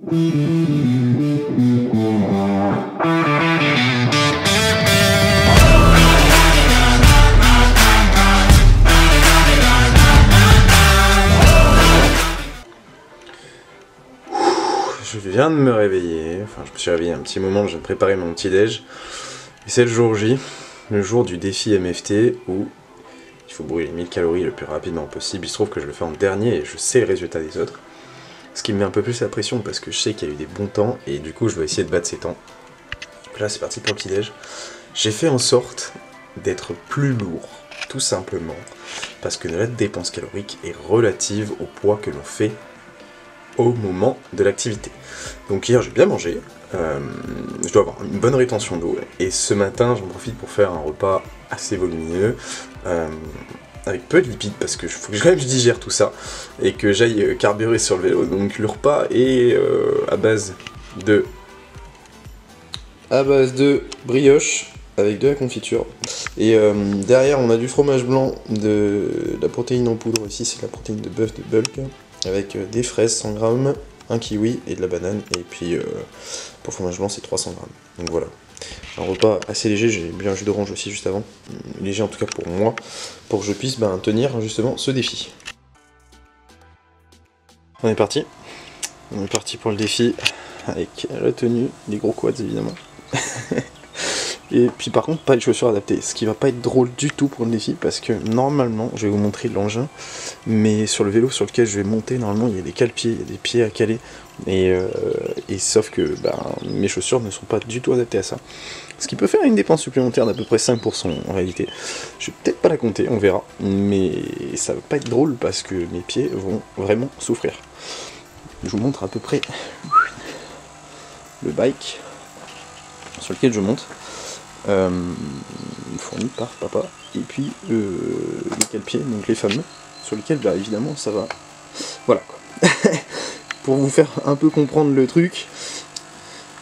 Je viens de me réveiller, enfin je me suis réveillé un petit moment, j'ai préparé mon petit déj. Et c'est le jour J, le jour du défi MFT où il faut brûler 1000 calories le plus rapidement possible. Il se trouve que je le fais en dernier et je sais le résultat des autres. Ce qui me met un peu plus la pression parce que je sais qu'il y a eu des bons temps et du coup je vais essayer de battre ces temps. Donc là c'est parti pour le petit déj. J'ai fait en sorte d'être plus lourd, tout simplement, parce que la dépense calorique est relative au poids que l'on fait au moment de l'activité. Donc hier j'ai bien mangé, je dois avoir une bonne rétention d'eau, et ce matin j'en profite pour faire un repas assez volumineux, avec peu de lipides, parce que faut que quand même je digère tout ça, et que j'aille carburer sur le vélo. Donc le repas est à base de brioche, avec de la confiture, et derrière on a du fromage blanc, de la protéine en poudre, ici c'est la protéine de bœuf de bulk, avec des fraises 100 grammes, un kiwi et de la banane, et puis pour le fromage blanc c'est 300 grammes. Donc voilà, un repas assez léger. J'ai bu un jus d'orange aussi juste avant, léger en tout cas pour moi, pour que je puisse tenir justement ce défi. On est parti pour le défi, avec la tenue, les gros quads évidemment. Et puis par contre pas les chaussures adaptées, ce qui va pas être drôle du tout pour le défi, parce que normalement, je vais vous montrer l'engin, mais sur le vélo sur lequel je vais monter, normalement il y a des cale-pieds, il y a des pieds à caler, et sauf que mes chaussures ne sont pas du tout adaptées à ça. Ce qui peut faire une dépense supplémentaire d'à peu près 5% en réalité. Je vais peut-être pas la compter, on verra, mais ça va pas être drôle parce que mes pieds vont vraiment souffrir. Je vous montre à peu près le bike sur lequel je monte. Fourni par papa, et puis les cale-pieds, donc les fameux, sur lesquels évidemment ça va, voilà quoi. Pour vous faire un peu comprendre le truc,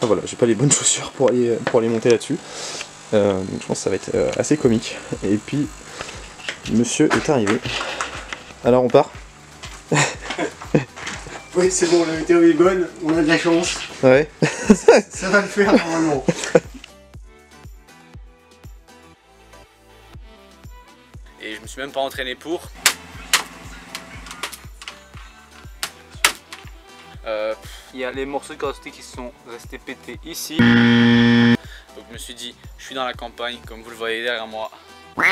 voilà, j'ai pas les bonnes chaussures pour aller monter là-dessus, je pense que ça va être assez comique. Et puis monsieur est arrivé, alors on part. Oui c'est bon, la météo est bonne, on a de la chance. Ouais. Ça va le faire normalement. Et je me suis même pas entraîné pour. Il y a les morceaux de carrosserie qui sont restés pétés ici. Donc je me suis dit, je suis dans la campagne comme vous le voyez derrière moi. Et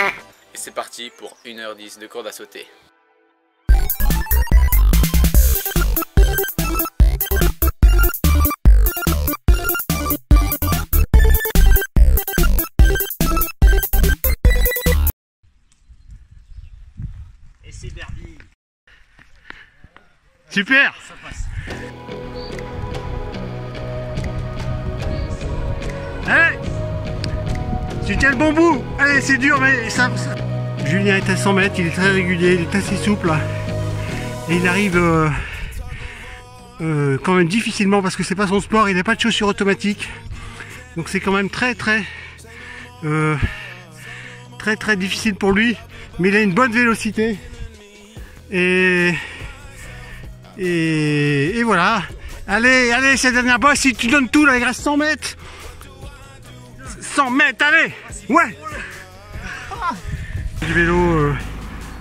c'est parti pour 1h10 de corde à sauter. Super. Ça passe. Allez, tu tiens le bon bout. Allez, c'est dur mais ça... Julien est à 100 mètres, il est très régulier, il est assez souple. Et il arrive quand même difficilement parce que c'est pas son sport, il n'a pas de chaussures automatiques. Donc c'est quand même très difficile pour lui. Mais il a une bonne vélocité. Et voilà. Allez, c'est la dernière bosse, si tu donnes tout là, il reste 100 mètres. 100 mètres, allez. Ouais. Du vélo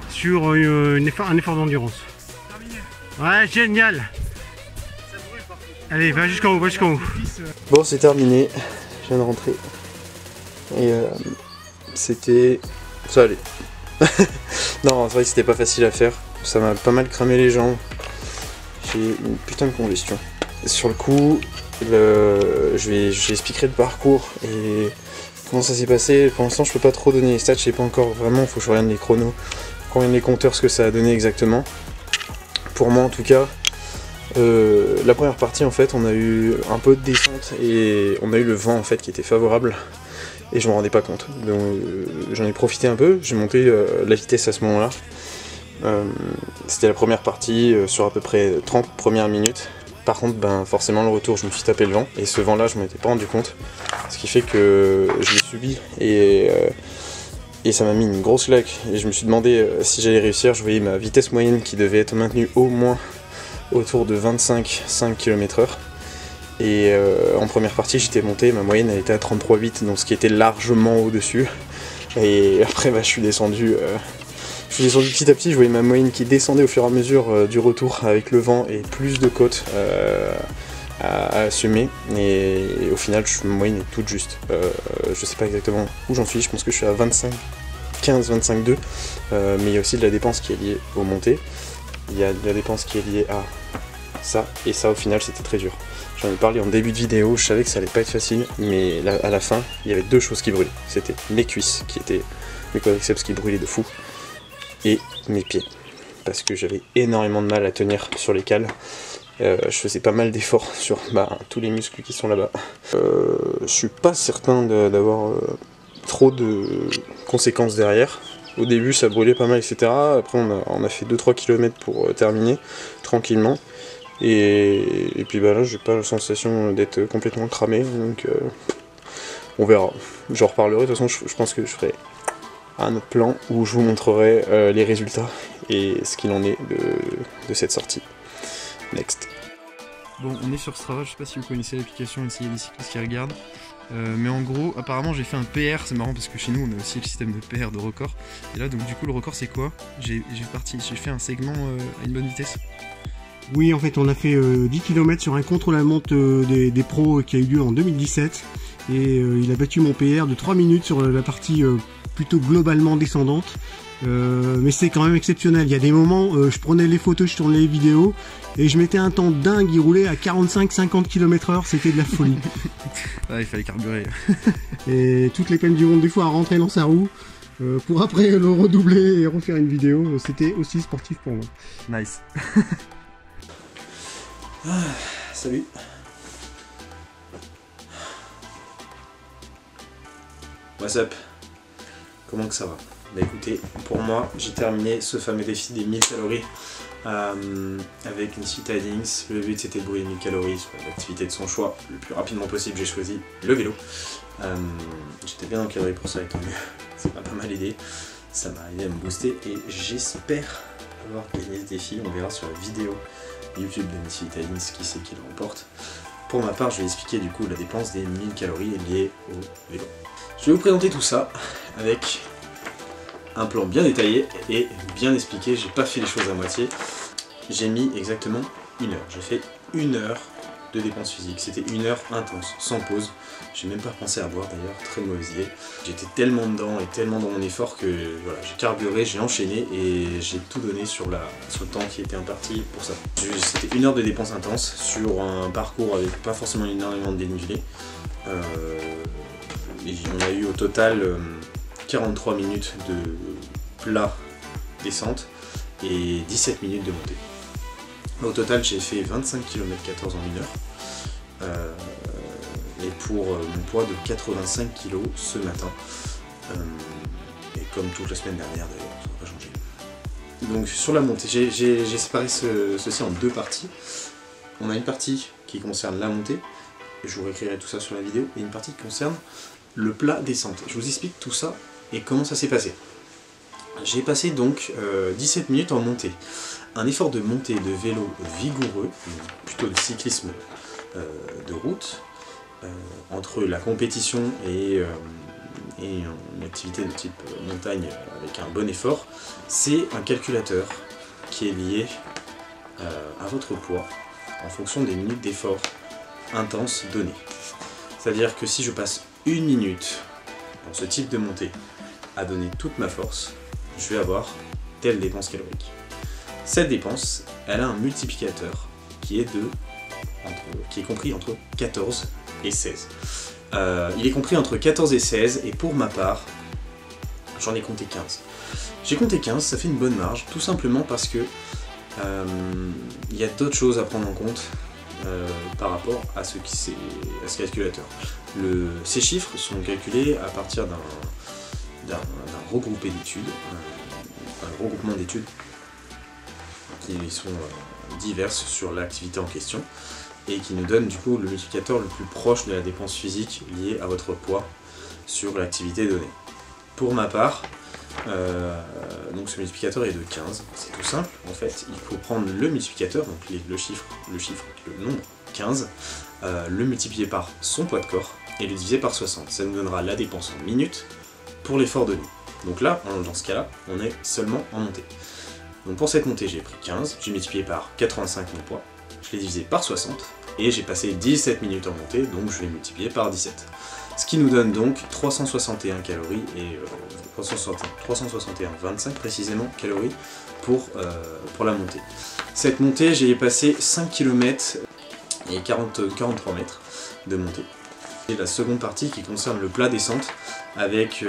sur un effort d'endurance. Ouais, génial. Allez, va jusqu'en haut, Bon, c'est terminé, je viens de rentrer. Et c'était... ça allait. Non, c'est vrai que c'était pas facile à faire. Ça m'a pas mal cramé les jambes. J'ai une putain de congestion. Sur le coup, j'expliquerai le parcours et comment ça s'est passé. Pour l'instant, je peux pas trop donner les stats, je sais pas encore vraiment, faut que je regarde les chronos, combien les compteurs, ce que ça a donné exactement. Pour moi en tout cas, la première partie en fait, on a eu un peu de descente et on a eu le vent en fait qui était favorable. Et je m'en rendais pas compte, donc j'en ai profité un peu, j'ai monté la vitesse à ce moment-là. C'était la première partie sur à peu près 30 premières minutes. Par contre, forcément le retour, je me suis tapé le vent, et ce vent-là, je m'en étais pas rendu compte. Ce qui fait que je l'ai subi, et ça m'a mis une grosse claque. Et je me suis demandé si j'allais réussir. Je voyais ma vitesse moyenne qui devait être maintenue au moins autour de 25 km/h. Et en première partie j'étais monté, ma moyenne elle était à 33,8, donc ce qui était largement au-dessus. Et après bah, je suis descendu petit à petit, je voyais ma moyenne qui descendait au fur et à mesure du retour avec le vent et plus de côtes à assumer. Et au final ma moyenne est toute juste. Je sais pas exactement où j'en suis, je pense que je suis à 15-25,2, mais il y a aussi de la dépense qui est liée aux montées. Il y a de la dépense qui est liée à ça, et ça au final c'était très dur. J'en ai parlé en début de vidéo, je savais que ça allait pas être facile, mais là, à la fin, il y avait deux choses qui brûlaient. C'était mes cuisses, qui étaient mes quadriceps qui brûlaient de fou, et mes pieds. Parce que j'avais énormément de mal à tenir sur les cales. Je faisais pas mal d'efforts sur tous les muscles qui sont là-bas. Je suis pas certain d'avoir trop de conséquences derrière. Au début ça brûlait pas mal, etc. Après on a fait 2-3 km pour terminer, tranquillement. Et puis là j'ai pas la sensation d'être complètement cramé, donc on verra. J'en reparlerai, de toute façon je pense que je ferai un autre plan où je vous montrerai les résultats et ce qu'il en est de cette sortie. Next. Bon, on est sur Strava, je sais pas si vous connaissez l'application, même s'il y a des cyclistes qui regardent. Mais en gros, apparemment j'ai fait un PR, c'est marrant parce que chez nous on a aussi le système de PR de record. Et là donc du coup le record c'est quoi? J'ai fait un segment à une bonne vitesse. Oui, en fait on a fait 10 km sur un contre-la-montre des pros qui a eu lieu en 2017. Et il a battu mon PR de 3 minutes sur la partie plutôt globalement descendante. Mais c'est quand même exceptionnel. Il y a des moments, je prenais les photos, je tournais les vidéos et je mettais un temps dingue, il roulait à 45-50 km/h, c'était de la folie. Ah, il fallait carburer. Et toutes les peines du monde des fois à rentrer dans sa roue pour après le redoubler et refaire une vidéo, c'était aussi sportif pour moi. Nice. Salut. What's up? Comment que ça va? Bah écoutez, pour moi, j'ai terminé ce fameux défi des 1000 calories avec Missy Tidings. Le but c'était de brûler 1000 calories sur l'activité de son choix le plus rapidement possible. J'ai choisi le vélo. J'étais bien encadré pour ça, et tant mieux. Ça m'a pas mal aidé. Ça m'a aidé à me booster et j'espère avoir gagné ce défi. On verra sur la vidéo YouTube de Missy Tidings qui c'est qui le remporte. Pour ma part, je vais expliquer du coup la dépense des 1000 calories liées au vélo. Je vais vous présenter tout ça avec un plan bien détaillé et bien expliqué. J'ai pas fait les choses à moitié. J'ai mis exactement 1 heure. J'ai fait 1 heure de dépenses physiques. C'était 1 heure intense, sans pause. J'ai même pas pensé à boire d'ailleurs, très mauvaise idée. J'étais tellement dedans et tellement dans mon effort que voilà, j'ai carburé, j'ai enchaîné et j'ai tout donné sur le temps qui était imparti pour ça. C'était 1 heure de dépenses intenses sur un parcours avec pas forcément énormément de dénivelé. On a eu au total 43 minutes de plat descente et 17 minutes de montée. Au total j'ai fait 25 km 14 en 1 heure et pour mon poids de 85 kg ce matin et comme toute la semaine dernière d'ailleurs, ça n'a pas changé. Donc sur la montée, j'ai séparé ceci en deux parties. On a une partie qui concerne la montée, et je vous réécrirai tout ça sur la vidéo, et une partie qui concerne le plat descente. Je vous explique tout ça et comment ça s'est passé. J'ai passé donc 17 minutes en montée. Un effort de montée de vélo vigoureux, plutôt de cyclisme de route, entre la compétition et une activité de type montagne avec un bon effort. C'est un calculateur qui est lié à votre poids en fonction des minutes d'effort intense données. C'est-à-dire que si je passe 1 minute dans ce type de montée à donner toute ma force, je vais avoir telle dépense calorique. Cette dépense, elle a un multiplicateur qui est compris entre 14 et 16. Il est compris entre 14 et 16 et pour ma part, j'en ai compté 15. J'ai compté 15, ça fait une bonne marge, tout simplement parce que il y a d'autres choses à prendre en compte par rapport à ce calculateur. Ces chiffres sont calculés à partir d'un regroupé d'études, un regroupement d'études qui sont diverses sur l'activité en question et qui nous donne du coup le multiplicateur le plus proche de la dépense physique liée à votre poids sur l'activité donnée. Pour ma part, donc ce multiplicateur est de 15, c'est tout simple en fait, il faut prendre le multiplicateur, donc le chiffre, le nombre 15, le multiplier par son poids de corps et le diviser par 60. Ça nous donnera la dépense en minutes pour l'effort donné. Donc là, dans ce cas-là, on est seulement en montée. Donc pour cette montée, j'ai pris 15, j'ai multiplié par 85 mon poids, je l'ai divisé par 60, et j'ai passé 17 minutes en montée, donc je l'ai multiplié par 17. Ce qui nous donne donc 361 calories, et 361,25 précisément calories pour la montée. Cette montée, j'ai passé 5 km et 43 mètres de montée. Et la seconde partie qui concerne le plat descente, avec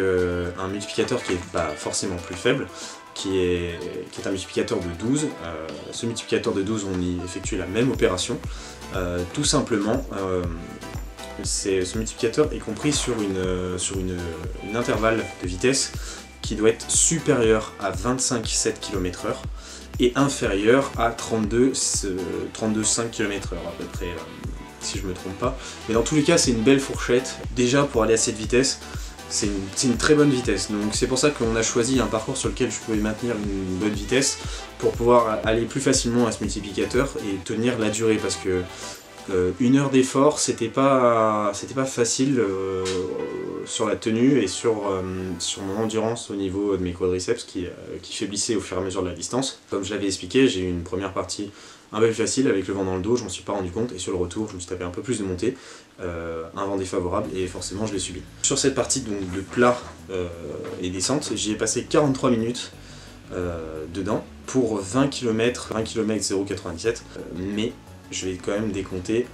un multiplicateur qui est pas forcément plus faible, qui est un multiplicateur de 12. Ce multiplicateur de 12, on y effectue la même opération. Tout simplement, ce multiplicateur est compris sur une intervalle de vitesse qui doit être supérieur à 25,7 km/h et inférieur à 32,5 km/h à peu près, si je me trompe pas. Mais dans tous les cas, c'est une belle fourchette. Déjà, pour aller à cette vitesse, c'est une très bonne vitesse. Donc c'est pour ça qu'on a choisi un parcours sur lequel je pouvais maintenir une bonne vitesse pour pouvoir aller plus facilement à ce multiplicateur et tenir la durée, parce que une heure d'effort, c'était pas facile sur la tenue et sur mon endurance au niveau de mes quadriceps qui faiblissaient au fur et à mesure de la distance. Comme je l'avais expliqué, j'ai eu une première partie un peu plus facile avec le vent dans le dos, je m'en suis pas rendu compte, et sur le retour je me suis tapé un peu plus de montée, un vent défavorable, et forcément je l'ai subi. Sur cette partie donc de plat et descente, j'y ai passé 43 minutes dedans pour 20 km 0,97, mais je vais quand même décompter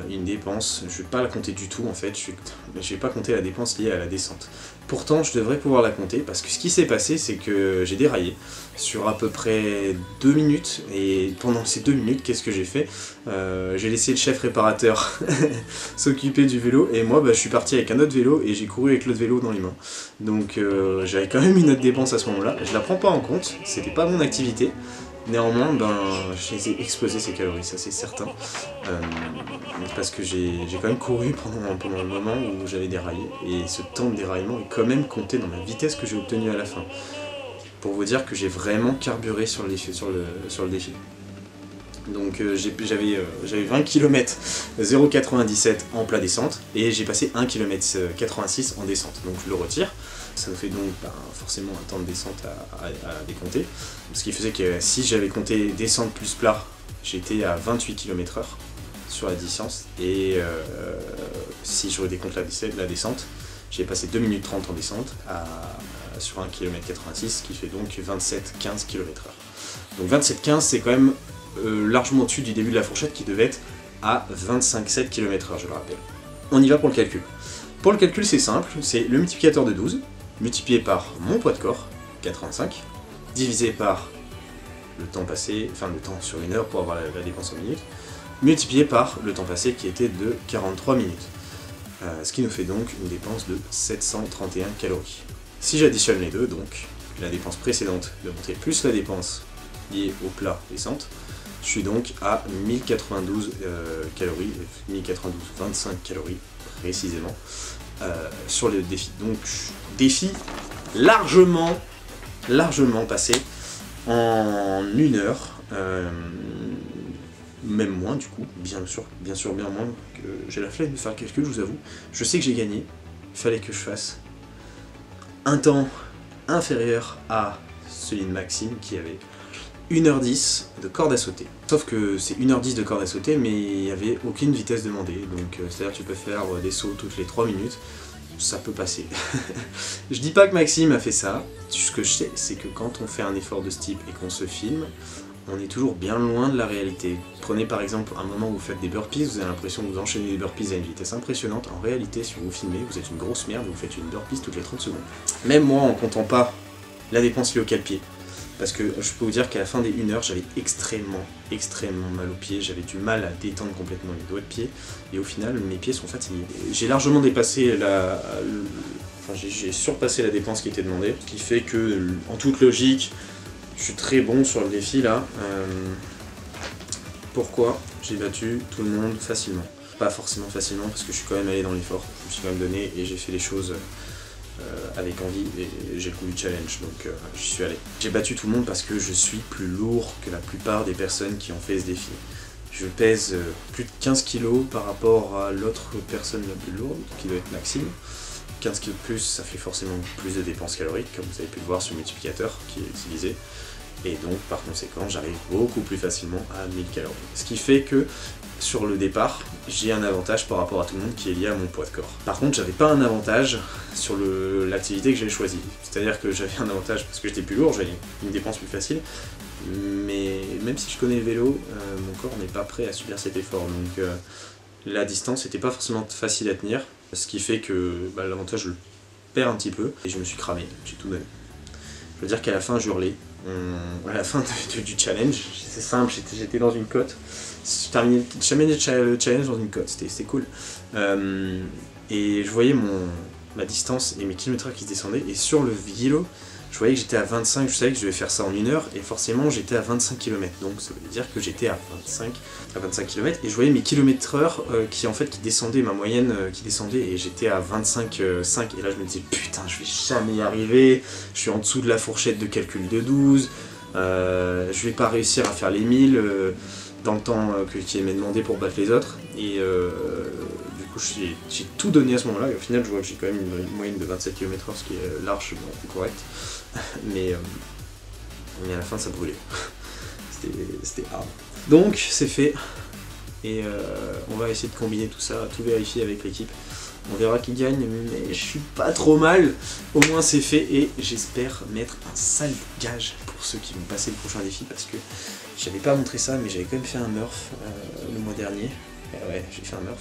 une dépense. Je vais pas la compter du tout en fait, je vais pas compter la dépense liée à la descente. Pourtant je devrais pouvoir la compter, parce que ce qui s'est passé, c'est que j'ai déraillé sur à peu près 2 minutes, et pendant ces 2 minutes, qu'est-ce que j'ai fait? J'ai laissé le chef réparateur s'occuper du vélo, et moi je suis parti avec un autre vélo et j'ai couru avec l'autre vélo dans les mains. Donc j'avais quand même une autre dépense à ce moment-là, je la prends pas en compte, c'était pas mon activité. Néanmoins, je les ai explosé ces calories, ça c'est certain, parce que j'ai quand même couru pendant le moment où j'avais déraillé, et ce temps de déraillement est quand même compté dans la vitesse que j'ai obtenue à la fin, pour vous dire que j'ai vraiment carburé sur le défi. Donc j'avais 20 km 0,97 en plat descente, et j'ai passé 1 km 86 en descente, donc je le retire. Ça nous fait donc forcément un temps de descente à décompter. Ce qui faisait que si j'avais compté descente plus plat, j'étais à 28 km/h sur la distance. Et si je redécompte la descente, j'ai passé 2 minutes 30 en descente sur 1 km 86, ce qui fait donc 27,15 km/h. Donc 27,15, c'est quand même largement au-dessus du début de la fourchette qui devait être à 25,7 km/h, je le rappelle. On y va pour le calcul. Pour le calcul, c'est simple, c'est le multiplicateur de 12, multiplié par mon poids de corps, 85, divisé par le temps passé, enfin le temps sur une heure pour avoir la dépense en minutes, multiplié par le temps passé qui était de 43 minutes. Ce qui nous fait donc une dépense de 731 calories. Si j'additionne les deux, donc la dépense précédente de montée plus la dépense liée au plat descente, je suis donc à 1092 calories, 1092,25 calories précisément, sur le défi. Donc défi largement passé en 1 heure, même moins du coup, bien sûr bien moins, que j'ai la flemme de faire le calcul, je vous avoue. Je sais que j'ai gagné, il fallait que je fasse un temps inférieur à celui de Maxime qui avait 1h10 de corde à sauter. Sauf que c'est 1h10 de corde à sauter, mais il n'y avait aucune vitesse demandée, donc c'est-à-dire que tu peux faire des sauts toutes les 3 minutes, ça peut passer. Je dis pas que Maxime a fait ça, ce que je sais, c'est que quand on fait un effort de ce type et qu'on se filme, on est toujours bien loin de la réalité. Prenez par exemple un moment où vous faites des burpees, vous avez l'impression que vous enchaînez des burpees à une vitesse impressionnante. En réalité, si vous vous filmez, vous êtes une grosse merde, vous faites une burpees toutes les 30 secondes. Même moi, en comptant pas la dépense liée au cale-pied, parce que je peux vous dire qu'à la fin des 1 heure, j'avais extrêmement mal aux pieds, j'avais du mal à détendre complètement les doigts de pied, et au final, mes pieds sont fatigués. J'ai largement dépassé j'ai surpassé la dépense qui était demandée, ce qui fait que, en toute logique, je suis très bon sur le défi là. Pourquoi? J'ai battu tout le monde facilement. Pas forcément facilement, parce que je suis quand même allé dans l'effort, je me suis quand même donné, et j'ai fait les choses avec envie, et j'ai le goût du challenge, donc j'y suis allé. J'ai battu tout le monde parce que je suis plus lourd que la plupart des personnes qui ont fait ce défi. Je pèse plus de 15 kg par rapport à l'autre personne la plus lourde, qui doit être Maxime. 15 kg de plus, ça fait forcément plus de dépenses caloriques, comme vous avez pu le voir sur le multiplicateur qui est utilisé. Et donc, par conséquent, j'arrive beaucoup plus facilement à 1000 calories. Ce qui fait que, sur le départ, j'ai un avantage par rapport à tout le monde qui est lié à mon poids de corps. Par contre, j'avais pas un avantage sur l'activité que j'avais choisie. C'est-à-dire que j'avais un avantage parce que j'étais plus lourd, j'avais une dépense plus facile. Mais même si je connais le vélo, mon corps n'est pas prêt à subir cet effort. Donc la distance n'était pas forcément facile à tenir. Ce qui fait que l'avantage, je le perds un petit peu. Et je me suis cramé, j'ai tout donné. Je veux dire qu'à la fin, je hurlais. À la fin du challenge, c'est simple, j'étais dans une côte. J'ai terminé le challenge dans une côte, c'était cool. Et je voyais ma distance et mes kilomètres qui descendaient. Et sur le vélo, je voyais que j'étais à 25, je savais que je devais faire ça en 1 heure. Et forcément, j'étais à 25 km. Donc ça veut dire que j'étais à 25 km. Et je voyais mes kilomètres-heure qui descendaient, ma moyenne qui descendait. Et j'étais à 25,5. Et là, je me disais, putain, je vais jamais y arriver. Je suis en dessous de la fourchette de calcul de 12. Je vais pas réussir à faire les 1000 dans le temps qui m'est demandé pour battre les autres. Et du coup, j'ai tout donné à ce moment-là. Et au final, je vois que j'ai quand même une moyenne de 27 km/h, ce qui est largement correct. Mais à la fin, ça brûlait. C'était hard. Donc, c'est fait. Et on va essayer de combiner tout ça, tout vérifier avec l'équipe. On verra qui gagne, mais je suis pas trop mal. Au moins c'est fait et j'espère mettre un sale gage pour ceux qui vont passer le prochain défi parce que j'avais pas montré ça, mais j'avais quand même fait un Murph le mois dernier. Et ouais, j'ai fait un Murph.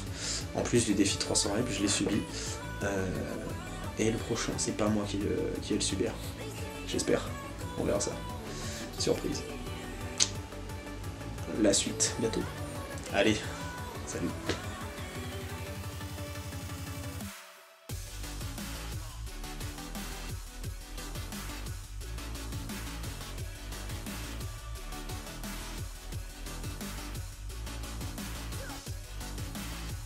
En plus du défi 300 reps, je l'ai subi. Et le prochain, c'est pas moi qui vais le subir. J'espère. On verra ça. Surprise. La suite, bientôt. Allez, salut.